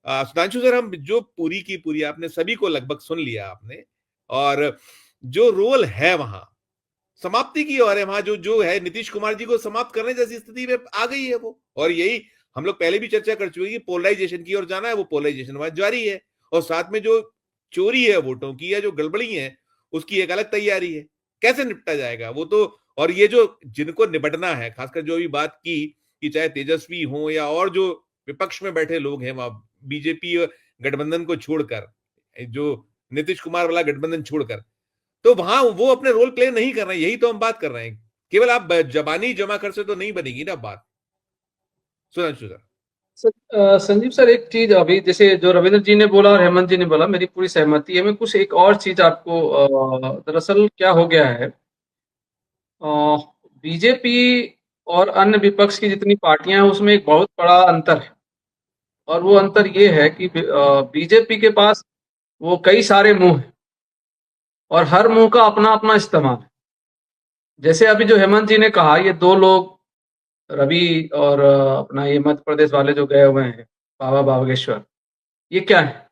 Sudhanshu sir, हम जो पूरी की पूरी आपने सभी को लगभग सुन लिया आपने, और जो रोल है वहां समाप्ति की ओर है, वहां जो जो है नीतीश कुमार जी को समाप्त करने जैसी स्थिति में आ गई है वो। और यही हम लोग पहले भी चर्चा कर चुके हैं कि पोलराइजेशन की ओर जाना है, वो पोलराइजेशन वहां जारी है। और साथ में जो चोरी है वोटों की या जो गड़बड़ी है उसकी एक अलग तैयारी है। कैसे निपटा जाएगा वो तो। और ये जो जिनको निपटना है, खासकर जो अभी बात की कि चाहे तेजस्वी हो या और जो विपक्ष में बैठे लोग हैं वहां, बीजेपी गठबंधन को छोड़कर, जो नीतीश कुमार वाला गठबंधन छोड़कर, तो वहां वो अपने रोल प्ले नहीं कर रहे हैं। यही तो हम बात कर रहे हैं। केवल आप जबानी जमा कर से तो नहीं बनेगी ना बात। सुधांशु सर। संजीव सर, एक चीज अभी जैसे जो रविंद्र जी ने बोला और हेमंत जी ने बोला, मेरी पूरी सहमति है। मैं कुछ एक और चीज आपको दरअसल क्या हो गया है, बीजेपी और अन्य विपक्ष की जितनी पार्टियां हैं उसमें एक बहुत बड़ा अंतर है। और वो अंतर ये है कि बीजेपी के पास वो कई सारे मुंह हैं और हर मुंह का अपना अपना इस्तेमाल है। जैसे अभी जो हेमंत जी ने कहा, ये दो लोग रवि और अपना ये मध्य प्रदेश वाले जो गए हुए हैं, बाबा बागेश्वर, ये क्या है?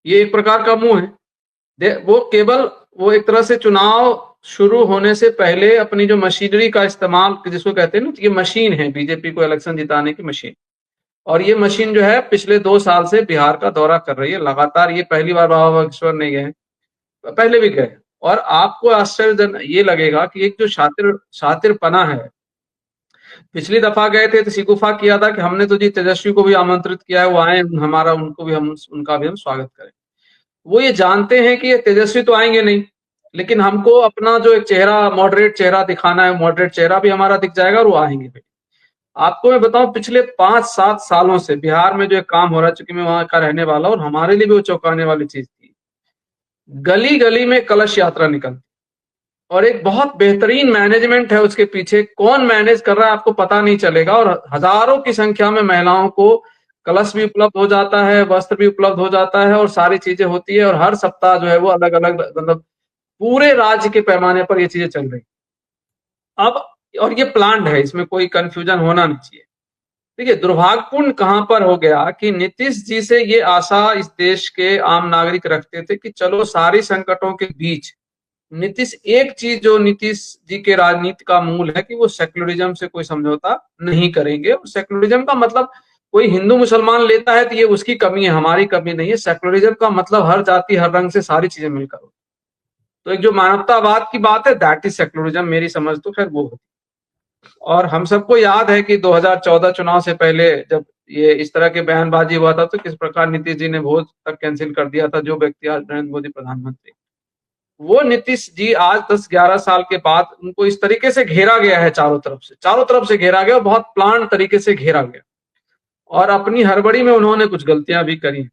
ये एक प्रकार का मुंह है। वो केवल वो एक तरह से चुनाव शुरू होने से पहले अपनी जो मशीनरी का इस्तेमाल, जिसको कहते हैं ना, ये मशीन है बीजेपी को इलेक्शन जिताने की मशीन। और ये मशीन जो है पिछले 2 साल से बिहार का दौरा कर रही है लगातार। ये पहली बार बाबा बागेश्वर नहीं गए, पहले भी गए। और आपको आश्चर्य ये लगेगा कि एक जो शातिर शातिरपना है, पिछली दफा गए थे तो शिकूफा किया था कि हमने तो जी तेजस्वी को भी आमंत्रित किया है, वो आए, हमारा उनको भी हम उनका भी हम स्वागत करें। वो ये जानते हैं कि ये तेजस्वी तो आएंगे नहीं, लेकिन हमको अपना जो एक चेहरा, मॉडरेट चेहरा दिखाना है, मॉडरेट चेहरा भी हमारा दिख जाएगा और वो आएंगे भी। आपको मैं बताऊं, पिछले 5-7 सालों से बिहार में जो एक काम हो रहा है, चूंकि मैं वहां का रहने वाला हूं और हमारे लिए भी वो चौंकाने वाली चीज थी। गली गली में कलश यात्रा निकलती और एक बहुत बेहतरीन मैनेजमेंट है उसके पीछे। कौन मैनेज कर रहा है आपको पता नहीं चलेगा, और हजारों की संख्या में महिलाओं को कलश भी उपलब्ध हो जाता है, वस्त्र भी उपलब्ध हो जाता है और सारी चीजें होती है। और हर सप्ताह जो है वो अलग अलग, मतलब पूरे राज्य के पैमाने पर ये चीजें चल रही। अब और ये प्लान्ड है, इसमें कोई कंफ्यूजन होना नहीं चाहिए। देखिए, दुर्भाग्यपूर्ण कहां पर हो गया कि नीतीश जी से ये आशा इस देश के आम नागरिक रखते थे कि चलो सारी संकटों के बीच नीतीश, एक चीज जो नीतीश जी के राजनीति का मूल है कि वो सेक्युलरिज्म से कोई समझौता नहीं करेंगे। सेक्युलरिज्म का मतलब कोई हिंदू मुसलमान लेता है तो ये उसकी कमी है, हमारी कमी नहीं है। सेक्युलरिज्म का मतलब हर जाति हर रंग से सारी चीजें मिलकर। तो एक जो मानवतावाद की बात है, दैट इज सेक्युलरिज्म, मेरी समझ तो खैर वो होती। और हम सबको याद है कि 2014 चुनाव से पहले जब ये इस तरह के बयानबाजी हुआ था तो किस प्रकार नीतीश जी ने वोट तक कैंसिल कर दिया था, जो व्यक्ति आज नरेंद्र मोदी प्रधानमंत्री। वो नीतीश जी आज 10-11 साल के बाद उनको इस तरीके से घेरा गया है, चारों तरफ से घेरा गया, बहुत प्लान तरीके से घेरा गया। और अपनी हड़बड़ी में उन्होंने कुछ गलतियां भी करी।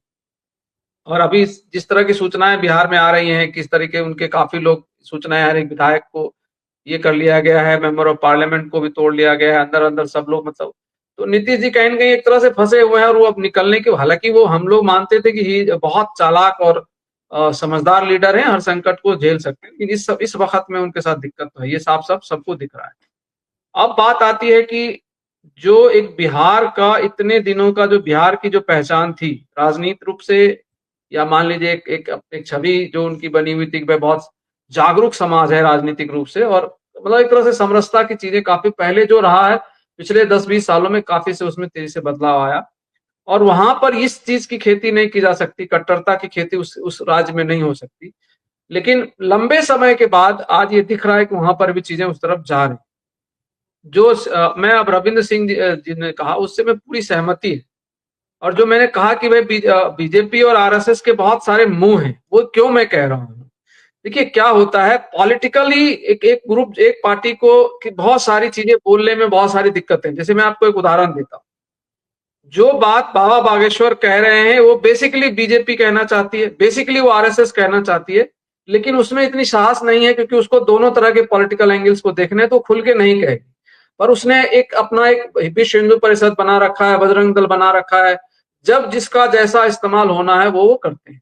और अभी जिस तरह की सूचनाएं बिहार में आ रही हैं, किस तरीके उनके काफी लोग सूचनाएं, हर एक विधायक को ये कर लिया गया है, मेंबर ऑफ पार्लियामेंट को भी तोड़ लिया गया है, अंदर अंदर सब लोग, मतलब। तो नीतीश जी कहीं ना कहीं एक तरह से फंसे हुए हैं और वो अब निकलने की, हालांकि वो हम लोग मानते थे कि ही बहुत चालाक और समझदार लीडर हैं, हर संकट को झेल सकते हैं, लेकिन इस वक्त में उनके साथ दिक्कत तो है, ये साफ साफ सबको दिख रहा है। अब बात आती है कि जो एक बिहार का इतने दिनों का जो बिहार की जो पहचान थी राजनीतिक रूप से, या मान लीजिए एक छवि जो उनकी बनी हुई थी, वह बहुत जागरूक समाज है राजनीतिक रूप से, और मतलब एक तरह से समरसता की चीजें काफी पहले जो रहा है, पिछले 10-20 सालों में काफी से उसमें तेजी से बदलाव आया। और वहां पर इस चीज की खेती नहीं की जा सकती, कट्टरता की खेती उस राज्य में नहीं हो सकती। लेकिन लंबे समय के बाद आज ये दिख रहा है कि वहां पर भी चीजें उस तरफ जा रही। जो मैं अब रविंद्र सिंह जी ने कहा उससे मैं पूरी सहमति है। और जो मैंने कहा कि भाई बीजेपी और आरएसएस के बहुत सारे मुंह हैं, वो क्यों मैं कह रहा हूं। देखिए क्या होता है पॉलिटिकली, एक ग्रुप, एक पार्टी को कि बहुत सारी चीजें बोलने में बहुत सारी दिक्कतें। जैसे मैं आपको एक उदाहरण देता हूं, जो बात बाबा बागेश्वर कह रहे हैं वो बेसिकली बीजेपी कहना चाहती है, बेसिकली वो आरएसएस कहना चाहती है, लेकिन उसमें इतनी साहस नहीं है क्योंकि उसको दोनों तरह के पॉलिटिकल एंगल्स को देखने, तो खुल के नहीं कहेगी। पर उसने एक अपना एक विश्व हिंदू परिषद बना रखा है, बजरंग दल बना रखा है, जब जिसका जैसा इस्तेमाल होना है वो करते हैं।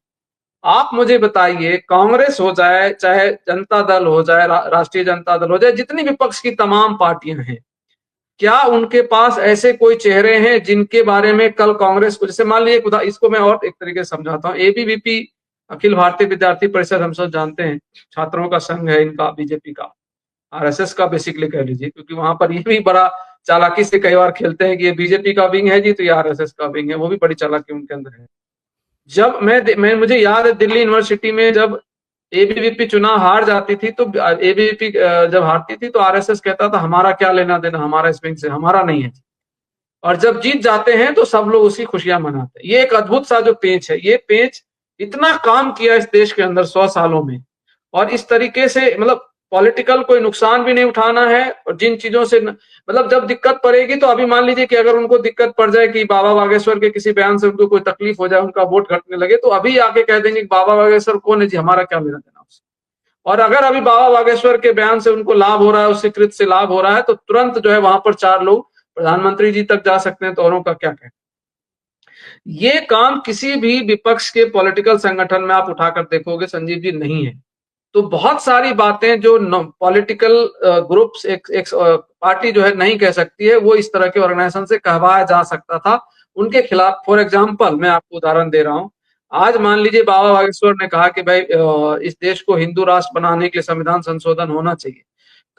आप मुझे बताइए, कांग्रेस हो जाए, चाहे जनता दल हो जाए, राष्ट्रीय जनता दल हो जाए, जितनी विपक्ष की तमाम पार्टियां हैं, क्या उनके पास ऐसे कोई चेहरे हैं जिनके बारे में कल कांग्रेस को, जैसे मान लीजिए, इसको मैं और एक तरीके से समझाता हूँ। एबीवीपी, अखिल भारतीय विद्यार्थी परिषद, हम सब जानते हैं, छात्रों का संघ है इनका, बीजेपी का, आरएसएस का बेसिकली कह लीजिए, क्योंकि वहां पर ये भी बड़ा चालाकी से कई बार खेलते हैं कि ये बीजेपी का विंग है जी, तो ये आरएसएस का विंग है, वो भी बड़ी चालाकी उनके अंदर है। जब मैं मुझे याद है दिल्ली यूनिवर्सिटी में जब एबीवीपी चुनाव हार जाती थी, तो एबीवीपी जब हारती थी तो आरएसएस कहता था हमारा क्या लेना देना, हमारा इस विंग से, हमारा नहीं है। और जब जीत जाते हैं तो सब लोग उसकी खुशियां मनाते हैं। ये एक अद्भुत सा जो पेंच है, ये पेंच इतना काम किया इस देश के अंदर 100 सालों में, और इस तरीके से मतलब पॉलिटिकल कोई नुकसान भी नहीं उठाना है, और जिन चीजों से मतलब जब दिक्कत पड़ेगी, तो अभी मान लीजिए कि अगर उनको दिक्कत पड़ जाए कि बाबा बागेश्वर के किसी बयान से उनको कोई तकलीफ हो जाए, उनका वोट घटने लगे, तो अभी आके कह देंगे कि बाबा बागेश्वर कौन है जी, हमारा क्या लेना देना उससे। और अगर अभी बाबा बागेश्वर के बयान से उनको लाभ हो रहा है, उससे कृत से लाभ हो रहा है, तो तुरंत जो है वहां पर 4 लोग प्रधानमंत्री जी तक जा सकते हैं, तो औरों का क्या कहना। ये काम किसी भी विपक्ष के पॉलिटिकल संगठन में आप उठाकर देखोगे संजीव जी, नहीं है। तो बहुत सारी बातें जो पॉलिटिकल ग्रुप्स, एक पार्टी जो है नहीं कह सकती है, वो इस तरह के ऑर्गेनाइजेशन से कहवाया जा सकता था उनके खिलाफ। फॉर एग्जांपल मैं आपको उदाहरण दे रहा हूं, आज मान लीजिए बाबा बागेश्वर ने कहा कि भाई इस देश को हिंदू राष्ट्र बनाने के लिए संविधान संशोधन होना चाहिए।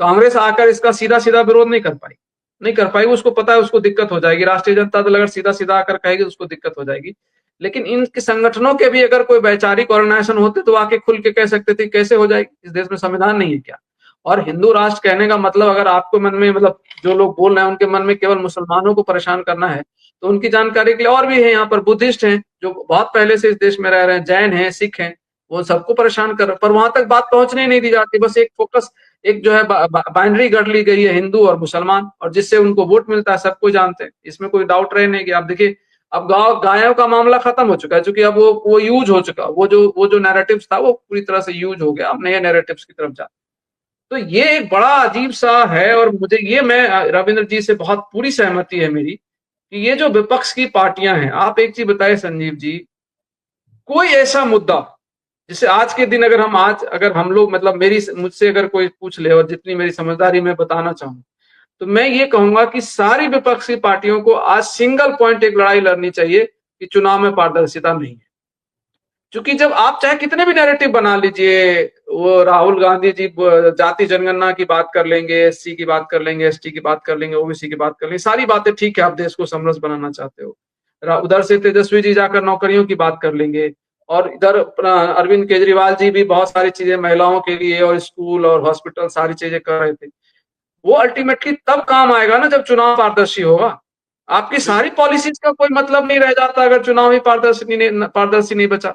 कांग्रेस आकर इसका सीधा सीधा विरोध नहीं कर पाई, उसको पता है उसको दिक्कत हो जाएगी। राष्ट्रीय जनता दल अगर सीधा सीधा आकर कहेगी तो उसको दिक्कत हो जाएगी। लेकिन इन संगठनों के भी अगर कोई वैचारिक ऑर्गेनाइजेशन होते तो आके खुल के कह सकते थे कैसे हो जाएगी, इस देश में संविधान नहीं है क्या। और हिंदू राष्ट्र कहने का मतलब, अगर आपको मन में मतलब जो लोग बोल रहे हैं उनके मन में केवल मुसलमानों को परेशान करना है, तो उनकी जानकारी के लिए और भी है, यहाँ पर बुद्धिस्ट हैं जो बहुत पहले से इस देश में रह रहे हैं, जैन हैं, सिख हैं, वो सबको परेशान कर, पर वहां तक बात पहुंचने नहीं दी जाती। बस एक फोकस, एक जो है बाइनरी गढ़ ली गई है, हिंदू और मुसलमान, और जिससे उनको वोट मिलता है सबको जानते हैं, इसमें कोई डाउट रहे नहीं। कि आप देखिए अब गायों का मामला खत्म हो चुका है, क्योंकि अब वो यूज हो चुका, वो जो नैरेटिव्स था वो पूरी तरह से यूज हो गया, अब नए नैरेटिव्स की तरफ जा। तो ये एक बड़ा अजीब सा है, और मुझे ये, मैं रविंद्र जी से बहुत पूरी सहमति है मेरी कि ये जो विपक्ष की पार्टियां हैं, आप एक चीज बताए संजीव जी, कोई ऐसा मुद्दा जिसे आज के दिन अगर हम लोग मतलब मुझसे अगर कोई पूछ ले, और जितनी मेरी समझदारी में बताना चाहूँ, तो मैं ये कहूंगा कि सारी विपक्षी पार्टियों को आज सिंगल पॉइंट एक लड़ाई लड़नी चाहिए कि चुनाव में पारदर्शिता नहीं है। क्योंकि जब आप चाहे कितने भी नैरेटिव बना लीजिए, वो राहुल गांधी जी जाति जनगणना की बात कर लेंगे, एससी की बात कर लेंगे, एसटी की बात कर लेंगे, ओबीसी की बात कर लेंगे, सारी बातें ठीक है, आप देश को समरस बनाना चाहते हो। उधर से तेजस्वी जी जाकर नौकरियों की बात कर लेंगे, और इधर अरविंद केजरीवाल जी भी बहुत सारी चीजें महिलाओं के लिए और स्कूल और हॉस्पिटल सारी चीजें कर रहे थे। वो अल्टीमेटली तब काम आएगा ना जब चुनाव पारदर्शी होगा। आपकी सारी पॉलिसीज का कोई मतलब नहीं रह जाता अगर चुनाव ही पारदर्शी नहीं बचा।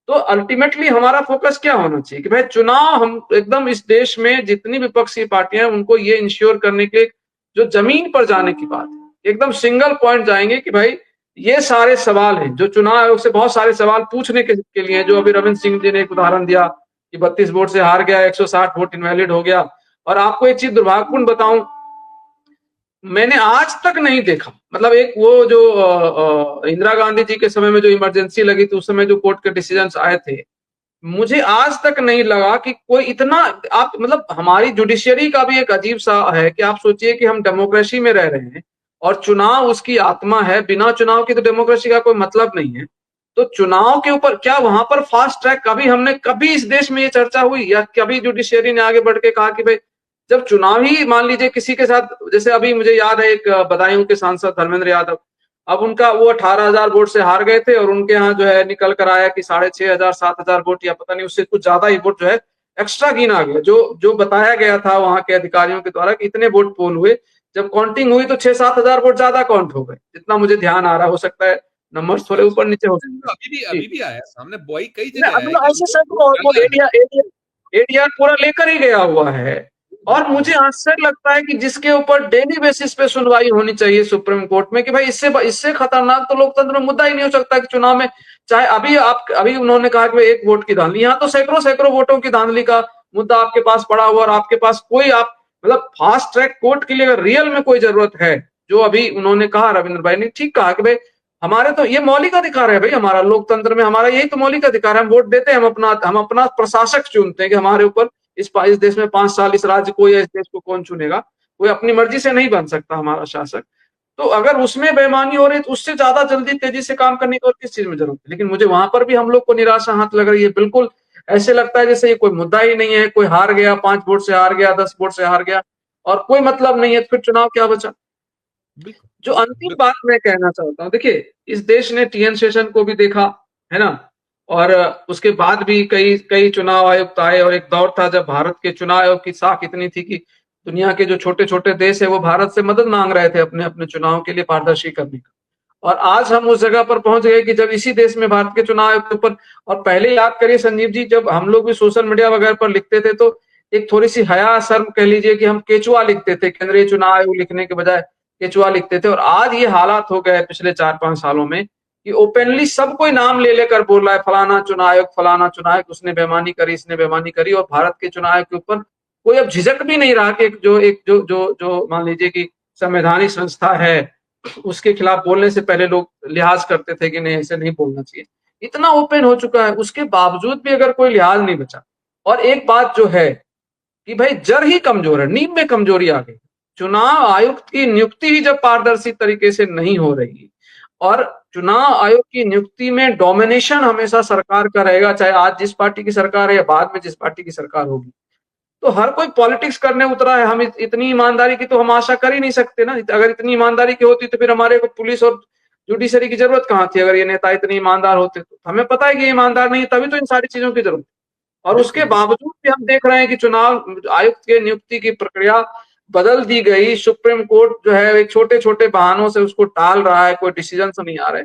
तो अल्टीमेटली हमारा फोकस क्या होना चाहिए कि भाई चुनाव, हम एकदम इस देश में जितनी विपक्षी पार्टियां हैं उनको ये इंश्योर करने के लिए जो जमीन पर जाने की बात है, एकदम सिंगल पॉइंट जाएंगे कि भाई ये सारे सवाल हैं जो चुनाव आयोग से बहुत सारे सवाल पूछने के लिए, जो अभी रविंद्र सिंह जी ने एक उदाहरण दिया कि 32 वोट से हार गया, 160 वोट इनवैलिड हो गया। और आपको एक चीज दुर्भाग्यपूर्ण बताऊं, मैंने आज तक नहीं देखा, मतलब एक वो जो इंदिरा गांधी जी के समय में जो इमरजेंसी लगी थी, उस समय जो कोर्ट के डिसीजंस आए थे, मुझे आज तक नहीं लगा कि कोई इतना, आप मतलब हमारी जुडिशियरी का भी एक अजीब सा है कि आप सोचिए कि हम डेमोक्रेसी में रह रहे हैं और चुनाव उसकी आत्मा है, बिना चुनाव की तो डेमोक्रेसी का कोई मतलब नहीं है। तो चुनाव के ऊपर क्या वहां पर फास्ट ट्रैक, कभी इस देश में ये चर्चा हुई, या कभी जुडिशियरी ने आगे बढ़ के कहा कि भाई जब चुनाव ही मान लीजिए किसी के साथ, जैसे अभी मुझे याद है एक बदायूं के सांसद धर्मेंद्र यादव, अब उनका वो 18,000 वोट से हार गए थे, और उनके यहाँ जो है निकल कर आया कि 6,500 7,000 वोट या पता नहीं उससे कुछ ज्यादा ही वोट जो है एक्स्ट्रा गिना गया, जो बताया गया था वहां के अधिकारियों के द्वारा कि इतने वोट पोल हुए। जब काउंटिंग हुई तो 6-7 हजार वोट ज्यादा काउंट हो गए, जितना मुझे ध्यान आ रहा, हो सकता है नंबर्स थोड़े ऊपर नीचे हो सकते अभी हैं। भी आया सामने, बॉय कई जगह आया है मतलब कि ऐसे सब एडीआर पूरा लेकर ही गया हुआ है। और मुझे आश्चर्य लगता है कि जिसके ऊपर डेली बेसिस पे सुनवाई होनी चाहिए सुप्रीम कोर्ट में, कि भाई इससे खतरनाक तो लोकतंत्र में मुद्दा ही नहीं हो सकता कि चुनाव में, चाहे अभी उन्होंने कहा कि एक वोट की धांधली, यहाँ तो सैकड़ों वोटों की धांधली का मुद्दा आपके पास पड़ा हुआ, और आपके पास कोई, आप मतलब फास्ट ट्रैक कोर्ट के लिए अगर रियल में कोई जरूरत है, जो अभी उन्होंने कहा, रविंद्र भाई ने ठीक कहा कि भाई हमारे तो ये मौलिक अधिकार है भाई, हमारा लोकतंत्र में हमारा यही तो मौलिक अधिकार है, हम वोट देते हैं, हम अपना प्रशासक चुनते हैं कि हमारे ऊपर इस देश में 5 साल इस राज्य को या इस देश को कौन चुनेगा। कोई अपनी मर्जी से नहीं बन सकता हमारा शासक। तो अगर उसमें बेईमानी हो रही है तो उससे ज्यादा जल्दी तेजी से काम करने की और किस चीज में जरूरत है। लेकिन मुझे वहां पर भी हम लोग को निराशा हाथ लग रही है। बिल्कुल ऐसे लगता है जैसे ये कोई मुद्दा ही नहीं है, कोई हार गया, 5 वोट से हार गया, 10 वोट से हार गया और कोई मतलब नहीं है, तो फिर चुनाव क्या बचा। बिल्कुल जो अंतिम बिल्कुल। बात मैं कहना चाहता हूँ, देखिए इस देश ने टीएन शेषन को भी देखा, है ना, और उसके बाद भी कई कई चुनाव आयुक्त आए और एक दौर था जब भारत के चुनाव आयोग की साख इतनी थी कि दुनिया के जो छोटे छोटे देश है वो भारत से मदद मांग रहे थे अपने अपने चुनाव के लिए पारदर्शी करने का। और आज हम उस जगह पर पहुंच गए कि जब इसी देश में भारत के चुनाव आयोग के ऊपर, और पहले याद करिए संजीव जी, जब हम लोग भी सोशल मीडिया वगैरह पर लिखते थे तो एक थोड़ी सी हया शर्म कह लीजिए कि हम केचुआ लिखते थे, केंद्रीय चुनाव आयोग लिखने के बजाय केचुआ लिखते थे। और आज ये हालात हो गए पिछले 4-5 सालों में कि ओपनली सब कोई नाम ले लेकर बोल रहा है फलाना चुनाव आयोग, फलाना चुनाव आयोग, उसने बेईमानी करी, इसने बेईमानी करी। और भारत के चुनाव आयोग के ऊपर कोई अब झिझक भी नहीं रहा कि जो मान लीजिए कि संवैधानिक संस्था है उसके खिलाफ बोलने से पहले लोग लिहाज करते थे कि नहीं ऐसे नहीं बोलना चाहिए। इतना ओपन हो चुका है, उसके बावजूद भी अगर कोई लिहाज नहीं बचा। और एक बात जो है कि भाई जड़ ही कमजोर है, नींव में कमजोरी आ गई। चुनाव आयुक्त की नियुक्ति ही जब पारदर्शी तरीके से नहीं हो रही और चुनाव आयोग की नियुक्ति में डोमिनेशन हमेशा सरकार का रहेगा, चाहे आज जिस पार्टी की सरकार है या बाद में जिस पार्टी की सरकार होगी, तो हर कोई पॉलिटिक्स करने उतरा है। हम इतनी ईमानदारी की तो हम आशा कर ही नहीं सकते ना। अगर इतनी ईमानदारी की होती तो फिर हमारे को पुलिस और जुडिशरी की जरूरत कहाँ थी। अगर ये नेता इतने ईमानदार होते तो हमें पता है कि ये ईमानदार नहीं है, तभी तो इन सारी चीजों की जरूरत है। और उसके बिल्कुल बिल्कुल। बावजूद भी हम देख रहे हैं कि चुनाव आयुक्त के नियुक्ति की प्रक्रिया बदल दी गई। सुप्रीम कोर्ट जो है एक छोटे छोटे बहानों से उसको टाल रहा है, कोई डिसीजन नहीं आ रहे।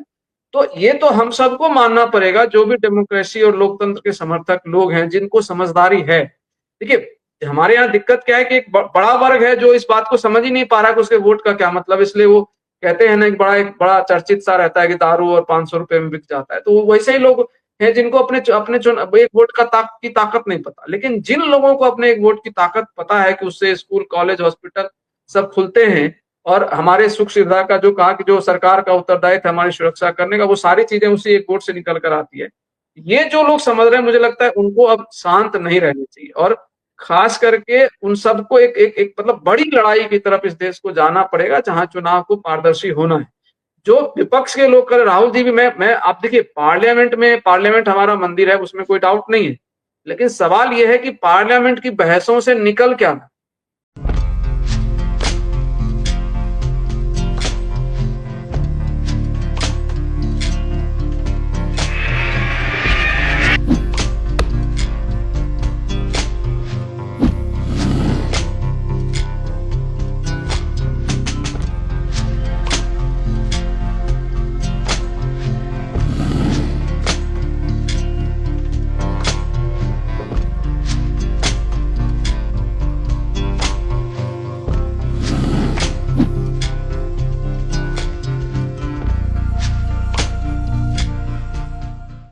तो ये तो हम सबको मानना पड़ेगा, जो भी डेमोक्रेसी और लोकतंत्र के समर्थक लोग हैं, जिनको समझदारी है। देखिए हमारे यहाँ दिक्कत क्या है कि एक बड़ा वर्ग है जो इस बात को समझ ही नहीं पा रहा है कि उसके वोट का क्या मतलब। इसलिए वो कहते हैं ना, एक बड़ा चर्चित सा रहता है कि दारू और 500 रुपए में बिक जाता है। तो वो वैसे ही लोग हैं जिनको अपने अपने एक वोट की ताकत नहीं पता। लेकिन जिन लोगों को अपने एक वोट की ताकत पता है कि उससे स्कूल, कॉलेज, हॉस्पिटल सब खुलते हैं और हमारे सुख सुविधा का जो कहा कि जो सरकार का उत्तरदायित्व है हमारी सुरक्षा करने का, वो सारी चीजें उसी एक वोट से निकल कर आती है। ये जो लोग समझ रहे हैं, मुझे लगता है उनको अब शांत नहीं रहना चाहिए और खास करके उन सबको एक मतलब बड़ी लड़ाई की तरफ इस देश को जाना पड़ेगा, जहां चुनाव को पारदर्शी होना है। जो विपक्ष के लोग कर, राहुल जी भी, मैं आप देखिए पार्लियामेंट हमारा मंदिर है, उसमें कोई डाउट नहीं है। लेकिन सवाल यह है कि पार्लियामेंट की बहसों से निकल क्या